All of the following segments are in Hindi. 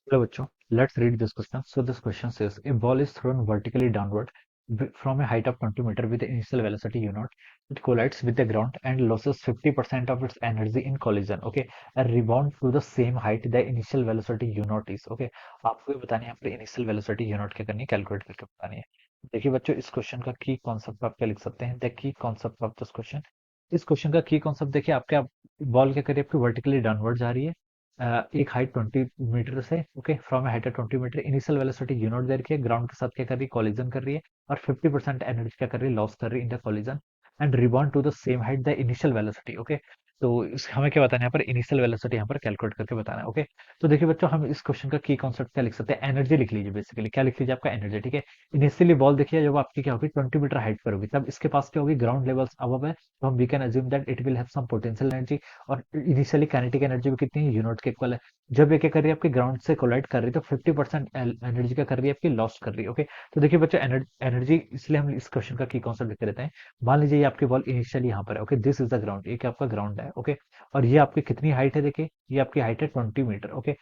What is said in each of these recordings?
Hello bachcho, let's read this question. So this question says, a ball is thrown vertically downward from a height of 20 meter with the initial velocity u0. It collides with the ground and loses 50% of its energy in collision. Okay, a rebound to the same height the initial velocity u0 is. Okay, आपको ये बतानी है यहाँ पर initial velocity u0 क्या करनी है, कैलकुलेट करके बतानी है. देखिए बच्चों, इस क्वेश्चन का की कॉन्सेप्ट आप क्या लिख सकते हैं, the key concept of this question. इस क्वेश्चन का की कॉन्सेप्ट देखिए, आपके बॉल क्या करिए, आपकी वर्टिकली डाउनवर्ड जा रही है. एक हाइट 20 मीटर से. Okay, from height 20 metre, initial velocity U naught दे रखी है, ग्राउंड के साथ क्या कर रही है, कॉलिजन कर रही है और 50% एनर्जी क्या कर रही है, लॉस कर रही है in the collision and rebound to the same height the initial velocity. Okay, तो हमें क्या बताना है यहाँ पर, इनिशियल वेलोसिटी यहाँ पर कैलकुलेट करके बताना है. ओके, तो देखिए बच्चों, हम इस क्वेश्चन का की कॉन्सेप्ट क्या लिख सकते हैं, एनर्जी लिख लीजिए. बेसिकली क्या लिख लीजिए, आपका एनर्जी. ठीक है, इनिशियली बॉल देखिए जब आपकी क्या होगी, 20 मीटर हाइट पर होगी, तब इसके पास क्या होगी, ग्राउंड लेवल्स अबव है, तो हम we can assume that it will have some potential energy. और इनिशियली काइनेटिक एनर्जी भी कितनी है, यूनिट के इक्वल है. जब ये क्या कर रही है, आपके ग्राउंड से कोलाइड कर रही है, तो 50% एनर्जी क्या कर रही है, आपकी लॉस कर रही है. ओके, तो देखिए बच्चों, एनर्जी इसलिए हम इस क्वेश्चन का की कॉन्सेप्ट लिख देते हैं. मान लीजिए ये आपकी बॉल इनिशियली यहाँ पर है. Okay, this is the ground, ये क्या आपका ग्राउंड है. ओके, और ये आपकी कितनी हाइट है, देखिए ये आपकी हाइट है 20 मीटर. ओके,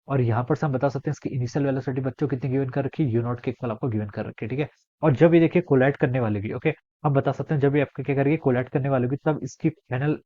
और यहाँ पर से हम बता सकते हैं इसकी इनिशियल वेलोसिटी बच्चों कितनी गिवन कर रखी है, यू नॉट के इक्वल आपको गिवन कर रखी है. ठीक है, और जब ये देखिए कोलाइड करने वाली भी. ओके, हम बता सकते हैं जब ये आपके क्या करेगी, कोलाइड करने वाली भी, तब इसकी फाइनल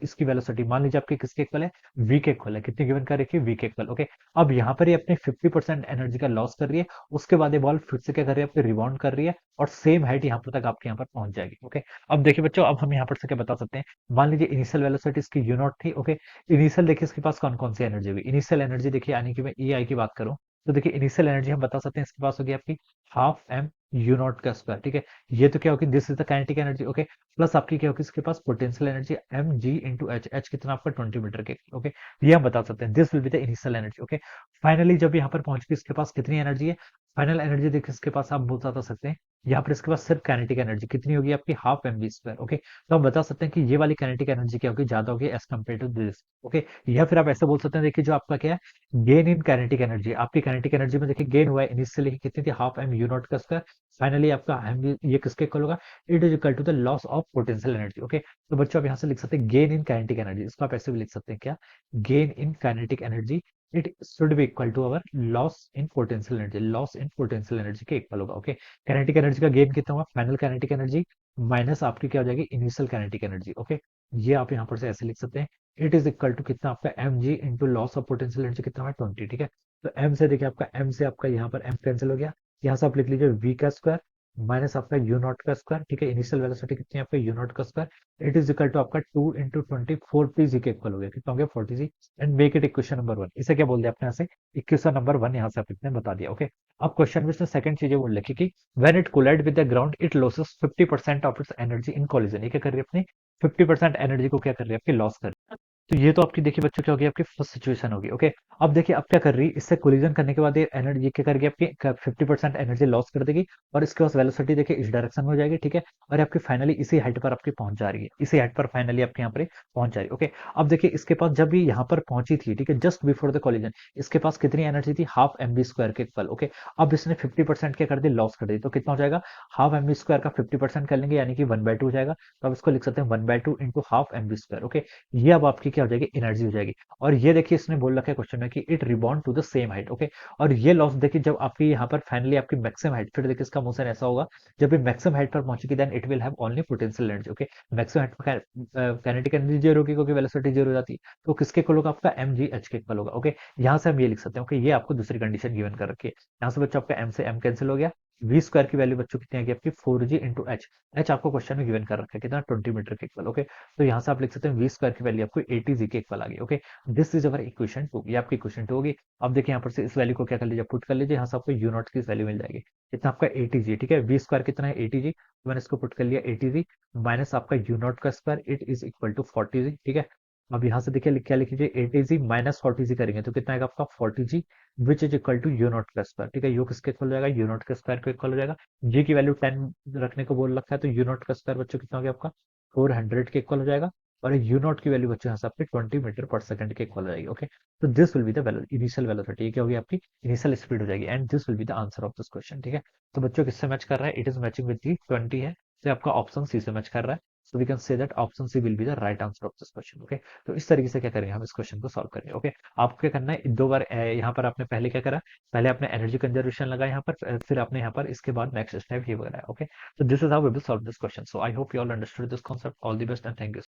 इसकी वेलोसिटी मान लीजिए आपके किसके इक्वल है, वी के इक्वल है. कितनी गिवन कर रखी है, वी के इक्वल. ओके, अब यहाँ पर ये अपने 50% एनर्जी का लॉस कर रही है. उसके बाद ये बॉल फिर से क्या कर रही है, आपकी रिबाउंड कर रही है और सेम हाइट यहाँ पर तक आपके यहाँ पर पहुंच जाएगी. ओके, अब देखिए बच्चों, अब हम यहाँ पर से क्या बता सकते हैं, मान लीजिए इनिशियल वेलोसिटी इसकी यू नॉट थी. ओके, इनिशियल देखिए इसके पास कौन कौन सी एनर्जी होगी, इनिशियल एनर्जी देखिए, यानी कि मैं ई आई की बात करूं, तो देखिए इनिशियल एनर्जी हम बता सकते हैं इसके पास होगी आपकी हाफ एम यू नॉट का स्क्वायर. ठीक है, ये तो क्या होगी, this is the kinetic energy. Okay, plus आपकी क्या होगी इसके पास, पोटेंशियल एनर्जी एम जी इंटू एच. एच कितना आपका 20 मीटर के. ओके, ये हम बता सकते हैं, this will be the initial energy. Okay, finally जब यहाँ पर पहुंच गई इसके पास कितनी एनर्जी है, फाइनल एनर्जी देखिए इसके पास आप बता सकते हैं, यहाँ पर इसके पास सिर्फ काइनेटिक एनर्जी कितनी होगी, आपकी half M B square. Okay, तो हम बता सकते हैं कि ये वाली काइनेटिक एनर्जी क्या होगी, ज्यादा होगी as compared to this. Okay, या फिर आप ऐसे बोल सकते हैं, देखिए जो आपका क्या है, गेन इन काइनेटिक एनर्जी, आपकी काइनेटिक एनर्जी में देखिए गेन हुआ है, इनिशियली कितनी थी, हाफ एम यू नॉट का स्क्वायर. फाइनली आपका एम ये किसके इक्वल होगा, it is equal to the loss of potential energy. Okay, तो बच्चों आप यहाँ से लिख सकते हैं गेन इन काइनेटिक एनर्जी, इसको आप ऐसे भी लिख सकते हैं क्या, gain in kinetic energy it should be equal to our loss in potential energy. Loss in potential energy के इक्वल होगा. ओके, काइनेटिक एनर्जी का गेन कितना हुआ, फाइनल काइनेटिक एनर्जी माइनस आपकी क्या हो जाएगी, इनिशियल काइनेटिक एनर्जी. ओके, ये आप यहाँ पर से ऐसे लिख सकते हैं, इट इज इक्वल टू कितना आपका M ji into loss of potential energy कितना है 20. ठीक है, तो एम से देखिए आपका एम से आपका यहाँ पर एम कैंसिल हो गया, यहाँ से आप लिख लीजिए वी का स्क्वायर माइनस आपका यू नॉट का स्क्वायर. ठीक है, इनिशियल वेलोसिटी कितनी है आपका, यू नॉट का square, it is equal to आपका 2 इंटू 20 40 जी के इक्वल हो गया. कितना हो गया, 40 g. And make it equation number 1. इसे क्या बोल दिया आपने यहाँ से, इक्वेशन नंबर 1 यहाँ से आपने बता दिया. ओके, अब क्वेश्चन में इसने सेकंड चीज बोल रखी कि when it collide with the ground it losses 50% of its energy in collision. ये क्या कर रही है, अपनी 50% एनर्जी को क्या कर रही है, आपकी लॉस कर रही है. तो ये तो आपकी देखिए बच्चों क्या होगी, आपकी फर्स्ट सिचुएशन होगी. ओके, अब देखिए अब क्या कर रही है, इससे कोलिजन करने के बाद ये एनर्जी क्या करेगी, आपकी 50% एनर्जी लॉस कर देगी और इसके बाद वेलोसिटी देखिए इस डायरेक्शन में हो जाएगी. ठीक है, और आपकी फाइनली इसी हाइट पर आपकी पहुंच जा रही है, इसी हाइट पर फाइनली आपके यहाँ पर पहुंच जा रही है. ओके, अब देखिए इसके पास जब भी यहाँ पर पहुंची थी, ठीक है, जस्ट बिफोर द कोलिजन, इसके पास कितनी एनर्जी थी, हाफ एम बी स्क्वायर के इक्वल. ओके, अब इसने 50% क्या कर दी, लॉस कर दी, तो कितना हो जाएगा, हाफ एम बी स्क्वायर का 50% कर लेंगे, यानी कि 1/2 हो जाएगा. तो अब इसको लिख सकते हैं 1/2 into half M B square. Okay, ये अब आपकी क्या हो जाएगी, एनर्जी हो जाएगी. और ये देखिए इसने बोल रखा है क्वेश्चन में कि it rebound to the same height. Okay, और ये लॉस देखिए जब आपकी यहाँ पर फाइनली आपकी मैक्सिमम हाइट, फिर देखिए इसका मोशन ऐसा होगा, जब ये मैक्सिमम हाइट पर पहुंचेगी then it will have only potential energy. Okay, maximum height पर काइनेटिक एनर्जी जीरो होगी क्योंकि वेलोसिटी जीरो हो जाती है, तो किसके इक्वल होगा, आपका एम जी एच के इक्वल होगा. ओके, यहाँ से हम ये लिख सकते हैं. ओके, ये आपको दूसरी कंडीशन गिवन कर रखी है. यहाँ से बच्चों आपका एम से एम कैंसिल हो गया, वी स्क्वायर की वैल्यू बच्चों कितनी आ गई आपकी 4g इंटू एच. एच आपको क्वेश्चन में गिवन कर रखा है कितना, 20 मीटर के इक्वल. ओके, तो यहाँ से आप लिख सकते हैं वी स्क्वायर की वैल्यू आपको 80 जी के इक्वल आ गई. Okay, this is our equation 2, ये आपकी इक्वेशन 2 होगी. अब देखिए यहाँ पर से इस वैल्यू को क्या कर लीजिए, पुट कर लीजिए, यहाँ से आपको यू नॉट की वैल्यू मिल जाएगी कितना आपका 80 जी. ठीक है, वी स्क्वायर कितना है 80 जी, तो मैंने इसको पुट कर लिया 80 जी माइनस आपका यू नॉट का square it is equal to 40 G. ठीक है, अब यहाँ से देखिए क्या लिख लीजिए 80 जी माइनस 40 जी करेंगे तो कितना आएगा आपका 40 g which is equal to u naught का स्क्वायर. ठीक है, यू किसके इक्वल हो जाएगा, यू नॉट के स्क्वायर के इक्वल हो जाएगा. जी की वैल्यू 10 रखने को बोल रखा है, तो यू नॉट का स्क्वायर बच्चों कितना हो गया आपका 400 के इक्वल हो जाएगा. और यू नॉट की वैल्यू बच्चों यहाँ से आपकी 20 मीटर पर सेकंड के इक्वल हो जाएगी. ओके, तो this will be the initial velocity, ये क्या होगी आपकी इनिशियल स्पीड हो जाएगी. And this will be the answer of this question. ठीक है, तो बच्चों किससे मैच कर रहा है, it is matching with the 20 है, तो आपका ऑप्शन सी से मैच कर रहा है. So we can say that option C will be the right answer of this question. Okay, तो इस तरीके से क्या करेंगे हम इस क्वेश्चन को सॉल्व करेंगे। ओके, आपको क्या करना है, दो बार यहाँ पर आपने पहले क्या करा, पहले आपने एनर्जी कंजर्वेशन लगाया यहाँ पर, फिर आपने यहाँ पर इसके बाद नेक्स्ट स्टेप ये बनाया। Okay, so this is how we will solve this question. So I hope you all understood this concept. All the best and thank you.